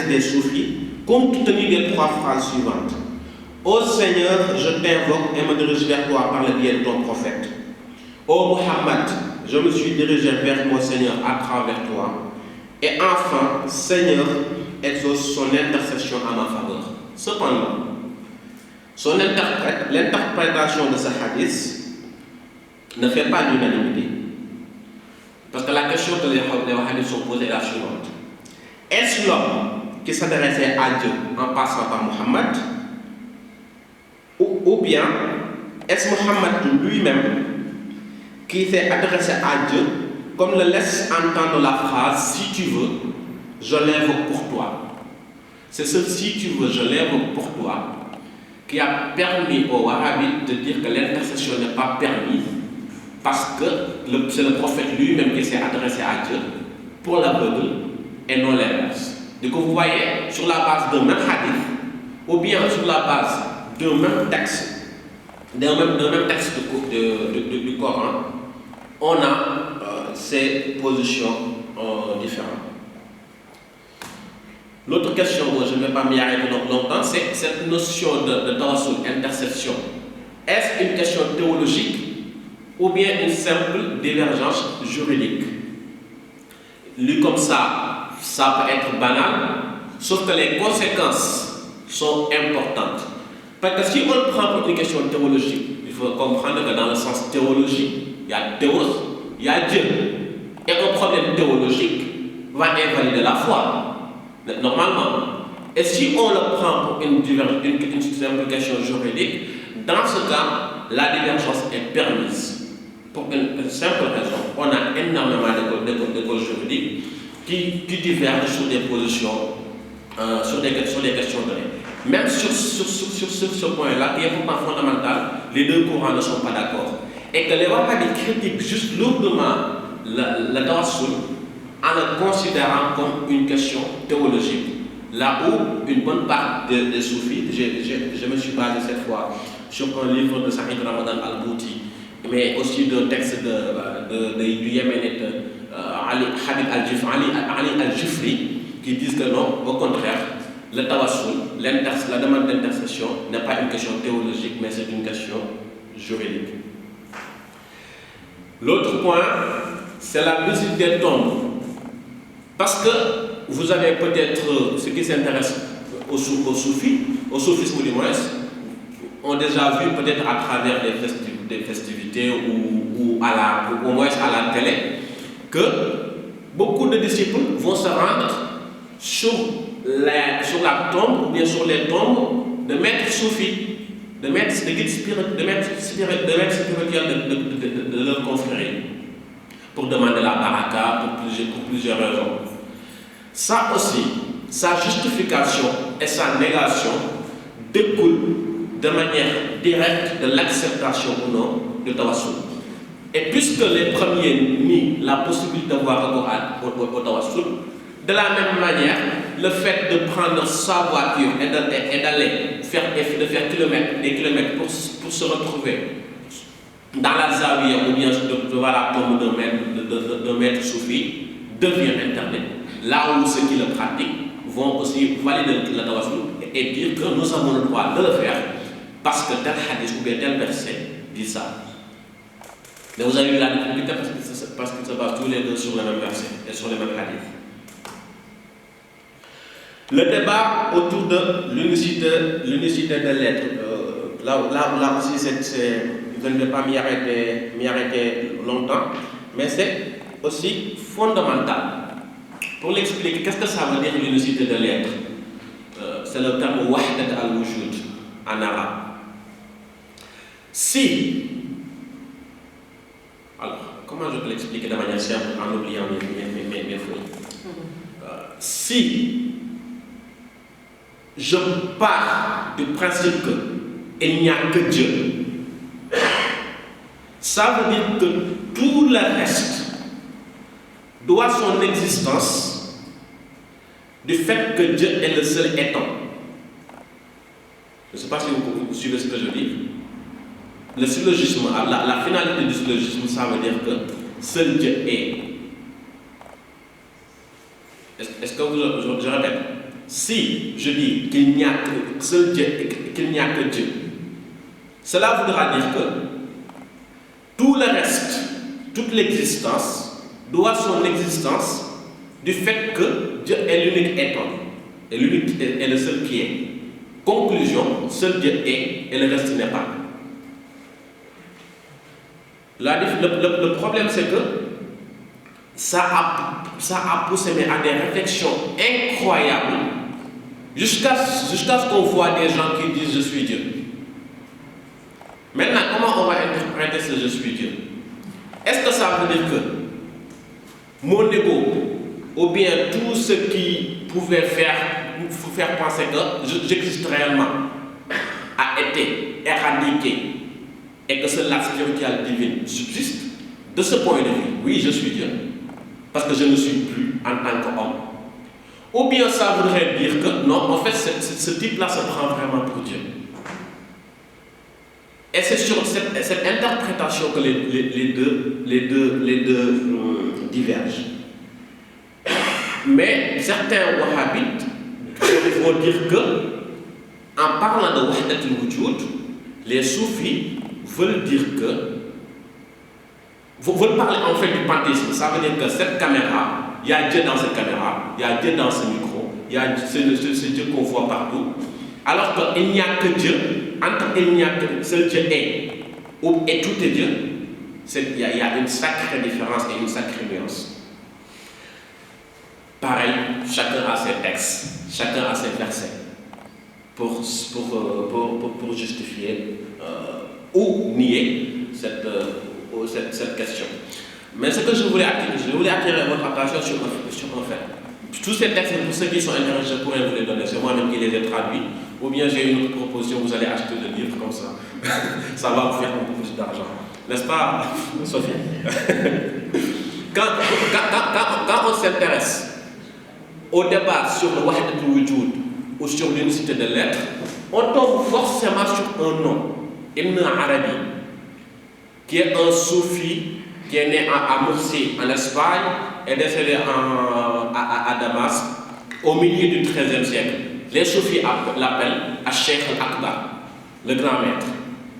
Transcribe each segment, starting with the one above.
des soufis, compte tenu des trois phrases suivantes. Ô Seigneur, je t'invoque et me dirige vers toi par le biais de ton prophète. Ô Muhammad, je me suis dirigé vers mon Seigneur à travers toi. Et enfin, Seigneur, exauce son intercession à ma faveur. Cependant, l'interprétation de ce hadith ne fait pas l'unanimité. Parce que la question que les hadiths sont posées est la suivante. Est-ce l'homme qui s'adressait à Dieu en passant par Muhammad, ou bien est-ce Muhammad lui-même qui s'est adressé à Dieu, comme le laisse entendre la phrase « Si tu veux, je l'invoque pour toi ». C'est ce « si tu veux, je l'invoque pour toi » qui a permis aux Wahhabites de dire que l'intercession n'est pas permise parce que c'est le prophète lui-même qui s'est adressé à Dieu pour l'aveugle et non l'inverse. Donc vous voyez, sur la base d'un même hadith, ou bien sur la base d'un même texte, du Coran, on a ces positions différentes. L'autre question, je ne vais pas m'y arrêter longtemps, c'est cette notion de tawassul, intercession. Est-ce une question théologique ou bien une simple divergence juridique? Lu comme ça peut être banal, sauf que les conséquences sont importantes. Parce que si on le prend pour une question théologique, il faut comprendre que dans le sens théologique, il y a théos, il y a Dieu. Et un problème théologique va invalider la foi, normalement. Et si on le prend pour une simple question juridique, dans ce cas, la divergence est permise. Pour une simple raison, on a énormément d'écoles juridiques qui divergent sur des positions, sur des questions données. Même sur ce point-là, qui est pourtant fondamental, les deux courants ne sont pas d'accord. Et que les Wahhabites critiquent juste lourdement le tawassul en le considérant comme une question théologique. Là où une bonne part des soufis, je me suis basé cette fois sur un livre de Saïd Ramadan al-Bouti, mais aussi d'un texte du Yéménite Ali al-Jufri, qui disent que non, au contraire, le tawassul, la demande d'intercession n'est pas une question théologique, mais c'est une question juridique. L'autre point, c'est la visite des tombes. Parce que vous avez peut-être, ceux qui s'intéressent au soufisme du moins, ont déjà vu peut-être à travers des festivités ou au moins à la télé, que beaucoup de disciples vont se rendre sur la tombe ou bien sur les tombes de maîtres soufis, de guides spirituels de leur confrérie, pour demander la baraka pour plusieurs raisons. Ça aussi, sa justification et sa négation découlent de manière directe de l'acceptation ou non du tawassul. Et puisque les premiers nient la possibilité de voir recours au tawassul, de la même manière, le fait de prendre sa voiture et d'aller faire des kilomètres pour se retrouver dans la zawiya ou bien devant la tombe d'un maître soufi devient interdit. Là où ceux qui le pratiquent vont aussi valider le tawassul et dire que nous avons le droit de le faire parce que tel hadith ou bien tel verset dit ça. Mais vous avez eu la difficulté parce qu'ils se basent tous les deux sur le même verset et sur les mêmes hadiths. Le débat autour de l'unicité de l'être, là aussi, je ne vais pas m'y arrêter longtemps, mais c'est aussi fondamental. Pour l'expliquer, qu'est-ce que ça veut dire l'unicité de l'être? C'est le terme wahdat al-wujud en arabe. Alors, comment je peux l'expliquer de manière simple en oubliant mes feuilles? Si je pars du principe qu'il n'y a que Dieu, ça veut dire que tout le reste doit son existence du fait que Dieu est le seul étant. Je ne sais pas si vous suivez ce que je dis. Le syllogisme, la finalité du syllogisme, ça veut dire que seul Dieu est. Est-ce que je répète? Si je dis qu'il n'y a que seul Dieu et qu'il n'y a que Dieu, cela voudra dire que tout le reste, toute l'existence, doit son existence du fait que Dieu est l'unique étant, et l'unique est le seul qui est. Conclusion, seul Dieu est et le reste n'est pas. Le problème, c'est que ça a poussé à des réflexions incroyables jusqu'à ce qu'on voit des gens qui disent « je suis Dieu ». Maintenant, comment on va interpréter ce « je suis Dieu » ? Est-ce que ça veut dire que mon ego, ou bien tout ce qui pouvait faire penser que j'existe réellement, a été éradiqué et que seule la spiritualité divine subsiste? De ce point de vue, oui, je suis Dieu, parce que je ne suis plus en tant qu'homme. Ou bien ça voudrait dire que non, en fait, ce type-là se prend vraiment pour Dieu. Et c'est sur cette interprétation que les deux divergent. Mais certains wahhabites vont dire que, en parlant de wahdatul wujud, les soufis veulent dire que veulent parler en fait du panthéisme. Ça veut dire que cette caméra, il y a Dieu dans cette caméra, il y a Dieu dans ce micro, il y a ce Dieu qu'on voit partout. Alors qu'il n'y a que Dieu, entre il n'y a que seul Dieu est, et tout est Dieu, il y a une sacrée différence et une sacrée nuance. Pareil, chacun a ses textes, chacun a ses versets pour justifier ou nier cette question. Mais ce que je voulais attirer votre attention sur un fait. Tous ces textes, pour ceux qui sont intéressés, je pourrais vous les donner. C'est moi-même qui les ai traduits. Ou bien j'ai une autre proposition, vous allez acheter le livre comme ça. Ça va vous faire un peu plus d'argent. N'est-ce pas, Sophie? Quand on s'intéresse au débat sur le wahdatul wujud ou sur l'unicité de l'être, on tombe forcément sur un nom, Ibn Arabi, qui est un soufi qui est né à Murcie en Espagne et décédé à Damas au milieu du XIIIe siècle. Les soufis l'appellent Al-Sheikh al-Akbar, le grand maître,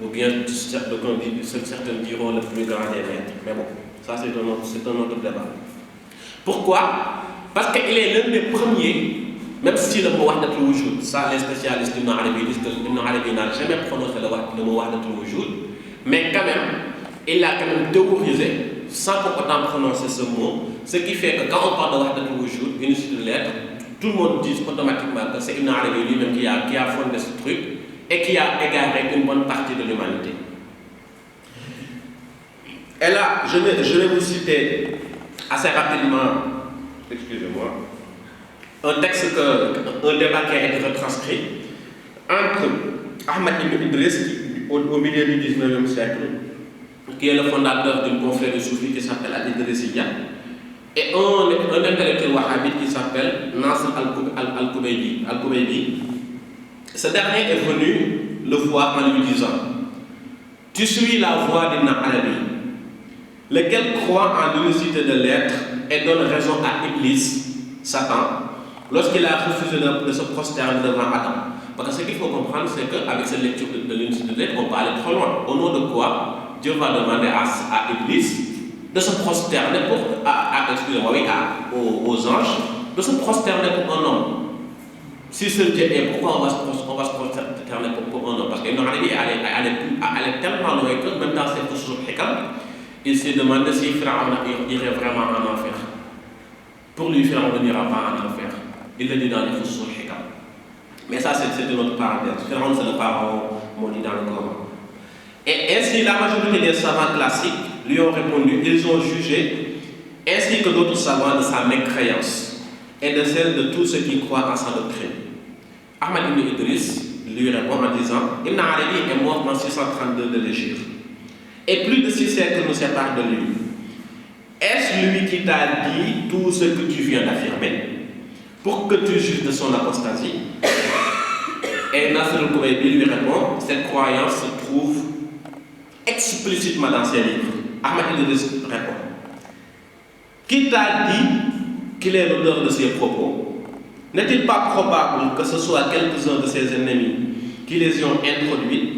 ou bien certains diront le plus grand des maîtres. Mais bon, ça c'est un autre débat. Pourquoi? Parce qu'il est l'un des premiers, même si le mot wahdatul wujud, ça les spécialistes d'Ibn Arabi disent que Ibn Arabi n'a jamais prononcé le mot wahdatul wujud, mais quand même, il l'a quand même théorisé sans pour autant prononcer ce mot, ce qui fait que quand on parle de wahdatul wujud, unicité de l'être, tout le monde dit automatiquement que c'est Ibn Arabi lui-même qui a fondé ce truc et qui a égaré une bonne partie de l'humanité. Et là, je vais vous citer assez rapidement, excusez-moi, un débat qui a été retranscrit entre Ahmad ibn Idriss, au milieu du 19e siècle, qui est le fondateur d'une confrérie soufie qui s'appelle Al-Idrissiyya, et un intellectuel wahhabite qui s'appelle Nasr al-Kubaydi. Ce dernier est venu le voir en lui disant: tu suis la voie d'Ibn Arabi, lequel croit en l'unicité de l'être et donne raison à Iblis, Satan, lorsqu'il a refusé de se prosterner devant Adam. Parce que ce qu'il faut comprendre, c'est qu'avec cette lecture de l'unicité de l'être, on peut aller trop loin. Au nom de quoi Dieu va demander à Iblis de se prosterner aux anges, de se prosterner pour un homme. Si seul Dieu est, pourquoi on va se prosterner pour un homme? Parce qu'Ibn Arabi allait tellement loin que, même dans ses Fusul al-Hikam, il s'est demandé si Pharaon irait vraiment en enfer. Pour lui, Pharaon n'ira pas en enfer. Il le dit dans les Fusul al-Hikam. Mais ça, c'est une autre parenthèse. Pharaon, c'est le pharaon maudit dans le Coran. Et ainsi, la majorité des savants classiques lui ont répondu. Ils ont jugé, ainsi que d'autres savants, de sa mécréance et de celle de tous ceux qui croient en sa doctrine. Ahmad ibn Idriss lui répond en disant: Ibn Arabi est mort en 632 de l'Égypte, et plus de 6 siècles nous séparent de lui. Est-ce lui qui t'a dit tout ce que tu viens d'affirmer pour que tu juges de son apostasie? Et Nasr al-Kubaydi lui répond: cette croyance se trouve explicitement dans ses livres. Ahmad Idriss répond: qui t'a dit qu'il est l'auteur de ses propos? N'est-il pas probable que ce soit quelques-uns de ses ennemis qui les ont introduites?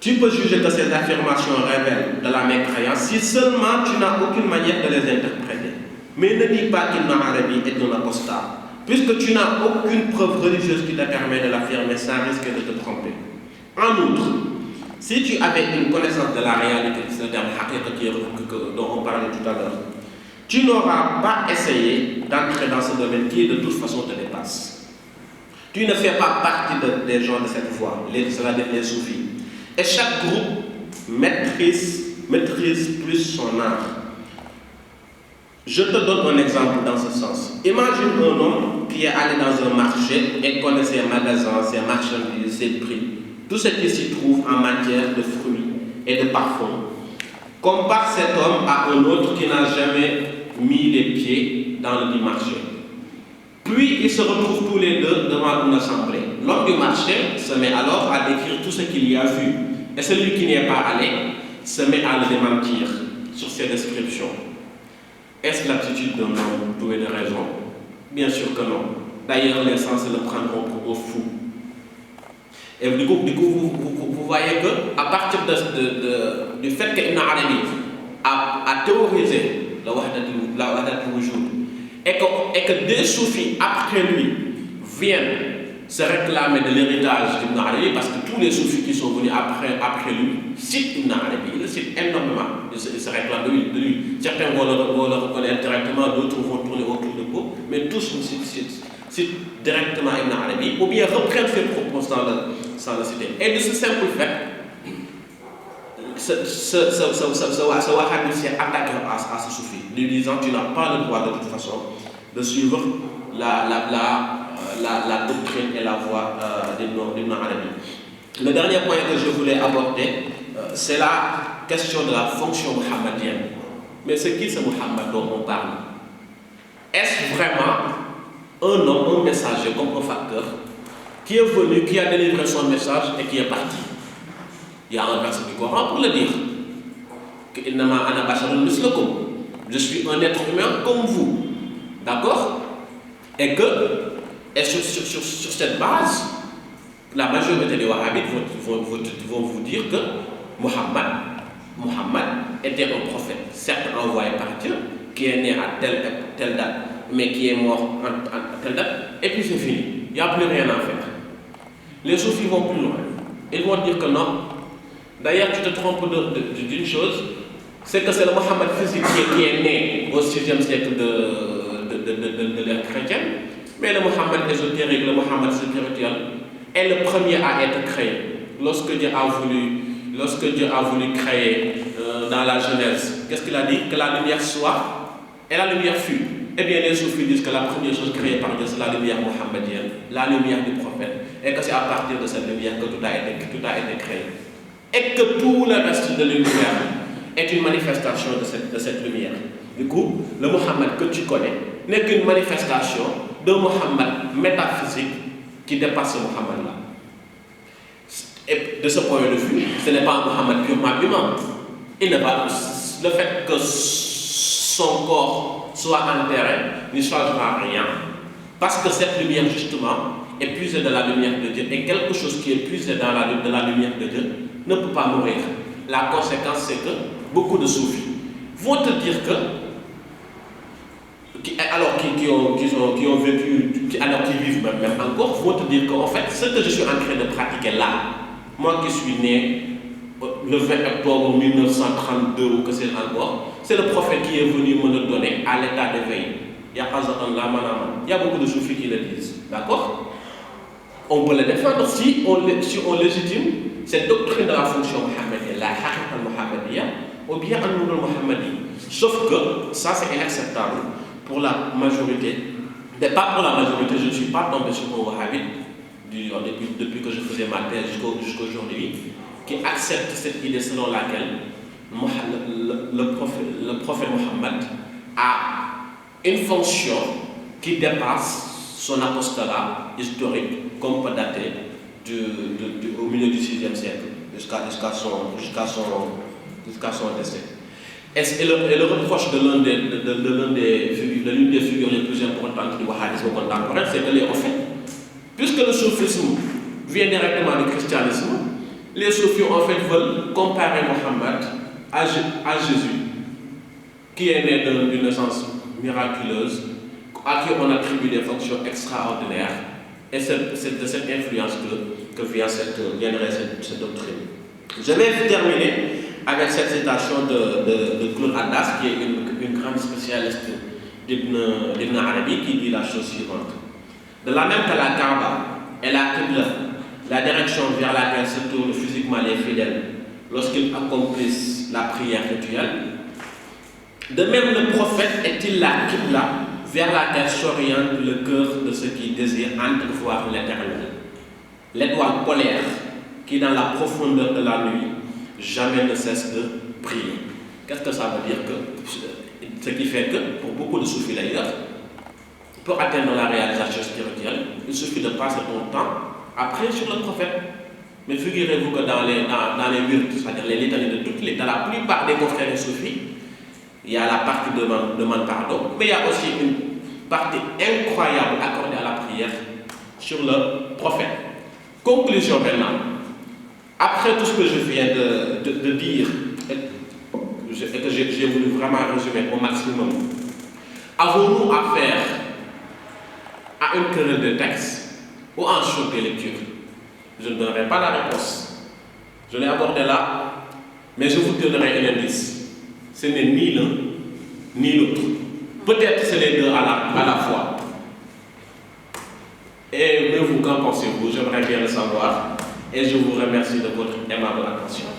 Tu peux juger que ces affirmations révèlent de la mécréance si seulement tu n'as aucune manière de les interpréter. Mais ne dis pas qu'Ibn Arabi est un apostat, puisque tu n'as aucune preuve religieuse qui te permet de l'affirmer sans risquer de te tromper. En outre, si tu avais une connaissance de la réalité, c'est le terme haqiqa dont on parlait tout à l'heure, tu n'auras pas essayé d'entrer dans ce domaine qui de toute façon te dépasse. Tu ne fais pas partie des gens de cette voie, cela devient les soufis. Et chaque groupe maîtrise plus son art. Je te donne un exemple dans ce sens. Imagine un homme qui est allé dans un marché et connaît ses magasins, ses marchandises, ses prix, tout ce qui s'y trouve en matière de fruits et de parfums. Compare cet homme à un autre qui n'a jamais mis les pieds dans le dit marché. Puis ils se retrouvent tous les deux devant une assemblée. L'homme du marché se met alors à décrire tout ce qu'il y a vu. Et celui qui n'y est pas allé se met à le démentir sur ses descriptions. Est-ce l'attitude d'un homme doué de raison? Bien sûr que non. D'ailleurs, les sens le prendront pour un fou. Et du coup vous voyez qu'à partir du fait qu'Ibn Arabi a théorisé la wahdatul wujud et que des soufis après lui viennent se réclamer de l'héritage d'Ibn Arabi, parce que tous les soufis qui sont venus après lui citent Ibn Arabi, ils le citent énormément, ils se réclament de lui. Certains vont le reconnaître directement, d'autres vont tourner autour de vous, mais tous citent directement Ibn Arabi, ou bien reprennent ses propos sans le citer. Et de ce simple fait, ce wahhabi s'est attaqué à ce soufi, lui disant tu n'as pas le droit de toute façon de suivre la doctrine et la voie d'Ibn Arabi. Le dernier point que je voulais aborder, c'est la question de la fonction muhammadienne. Mais c'est qui ce Muhammad dont on parle? Est-ce vraiment un homme, un messager comme un facteur, qui est venu, qui a délivré son message et qui est parti? Il y a un verset du Coran pour le dire. Que innama ana basharun mislukum. Je suis un être humain comme vous. D'accord? Et sur cette base, la majorité des wahhabites vont vous dire que Muhammad était un prophète, certes envoyé par Dieu, qui est né à telle date, mais qui est mort à telle date, et puis c'est fini. Il n'y a plus rien à faire. Les soufis vont plus loin. Ils vont dire que non. D'ailleurs, tu te trompes d'une chose, c'est que c'est le Muhammad physique qui est né au 6e siècle de l'ère chrétienne, mais le Muhammad ésotérique, le Muhammad spirituel, est le premier à être créé. Lorsque Dieu a voulu créer dans la Genèse, qu'est-ce qu'il a dit? Que la lumière soit, et la lumière fut. Eh bien, les soufis disent que la première chose créée par Dieu, c'est la lumière mohammedienne, la lumière du prophète, et que c'est à partir de cette lumière que tout a été créé. Et que tout le reste de l'univers est une manifestation de cette lumière. Du coup, le Muhammad que tu connais n'est qu'une manifestation d'un Muhammad métaphysique qui dépasse ce Muhammad-là. Et de ce point de vue, ce n'est pas un Muhammad purement humain. Il n'est pas le fait que son corps soit enterré ne changera rien. Parce que cette lumière, justement, est puisée de la lumière de Dieu. Et quelque chose qui est puisé de la lumière de Dieu ne peut pas mourir. La conséquence, c'est que beaucoup de soufis vont te dire que, alors qui ont vécu, alors qu'ils vivent même encore, vont te dire qu'en fait, ce que je suis en train de pratiquer là, moi qui suis né le 20 octobre 1932 ou que c'est encore, c'est le prophète qui est venu me le donner à l'état d'éveil. Il y a beaucoup de soufis qui le disent. D'accord? On peut le défendre si on légitime cette doctrine de la fonction mohammedienne, la haqiqa al-muhammadiyya, ou bien al-nur al-muhammadi. Sauf que ça c'est inacceptable pour la majorité. Mais pas pour la majorité, je ne suis pas tombé sur un wahhabite depuis que je faisais ma thèse jusqu'aujourd'hui, qui accepte cette idée selon laquelle le prophète Mohammed a une fonction qui dépasse son apostolat historique, comme peut dater au milieu du 6e siècle, jusqu'à son décès. Et le reproche de l'une des figures les plus importantes du wahhabisme contemporain, c'est que en fait, puisque le soufisme vient directement du christianisme, les soufis en fait veulent comparer Mohammed à Jésus, qui est né d'une naissance miraculeuse, à qui on attribue des fonctions extraordinaires, et c'est de cette influence que viendrait cette doctrine. Je vais terminer avec cette citation de Claude Haddad, qui est une grande spécialiste d'Ibn Arabi, qui dit la chose suivante. De la même que la Kaaba est la Qibla, la direction vers laquelle se tournent physiquement les fidèles lorsqu'ils accomplissent la prière rituelle, de même le prophète est-il la Qibla vers laquelle s'oriente le cœur de ceux qui désirent entrevoir l'éternel. L'étoile polaire qui, dans la profondeur de la nuit, jamais ne cesse de prier. Qu'est-ce que ça veut dire ce qui fait que, pour beaucoup de soufis d'ailleurs, pour atteindre la réalisation spirituelle, il suffit de passer ton temps à prier sur le prophète. Mais figurez-vous que dans les wirds, c'est-à-dire les litanies de dans la plupart des confrères soufis, il y a la partie demande pardon, mais il y a aussi une partie incroyable accordée à la prière sur le prophète. Conclusion maintenant. Après tout ce que je viens de dire, et que j'ai voulu vraiment résumer au maximum, avons-nous affaire à une querelle de texte ou à un choc de lecture? Je ne donnerai pas la réponse. Je l'ai abordé là, mais je vous donnerai un indice. Ce n'est ni l'un ni l'autre. Peut-être c'est les deux à la fois. Et vous, qu'en pensez-vous? J'aimerais bien le savoir. Et je vous remercie de votre aimable attention.